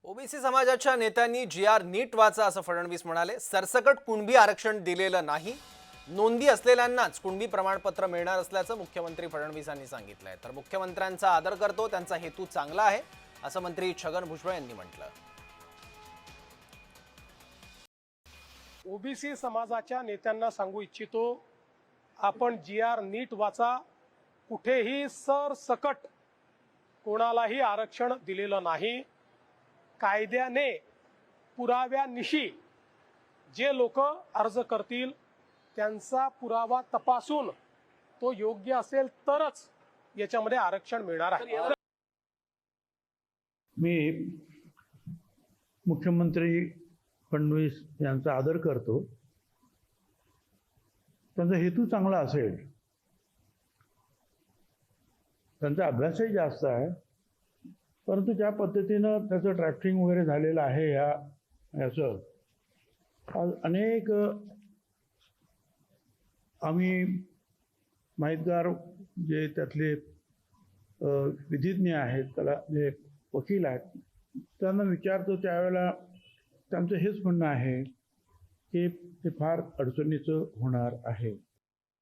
OBC समाजाच्या नेत्यांनी G.R.. नीट वाचा असं फडणवीस म्हणाले। सरसकट कुणबी आरक्षण दिलेलं नाही, नोंदी असलेल्यांनाच कुणबी प्रमाणपत्र मिळणार असल्याचं मुख्यमंत्री फडणवीसांनी सांगितलंय। तर मुख्यमंत्र्यांचा आदर करतो, त्यांचा हेतू चांगला आहे असं मंत्री छगन भुजबळ यांनी म्हटलं। ओबीसी समाजाच्या नेत्यांना सांगू इच्छितो, आपण जी.आर. नीट वाचा। कुठेही सरसकट कोणालाही आरक्षण दिलेलं नाही। कायद्याने पुराव्यानिशी जे लोक अर्ज करतील त्यांचा पुरावा तपासून तो योग्य असेल तरच याच्यामध्ये आरक्षण मिळणार आहे। मी मुख्यमंत्री फडणवीस यांचा आदर करतो, त्यांचा हेतू चांगला असेल, त्यांचा अभ्यासही जास्त आहे, परंतु ज्या पद्धतीनं त्याचं ड्राफ्टिंग वगैरे झालेलं आहे याचं आज अनेक आम्ही माहितगार जे त्यातले विधिज्ञ आहेत, त्याला जे वकील आहेत, त्यांना विचारतो त्यावेळेला त्यांचं हेच म्हणणं आहे की ते फार अडचणीचं होणार आहे।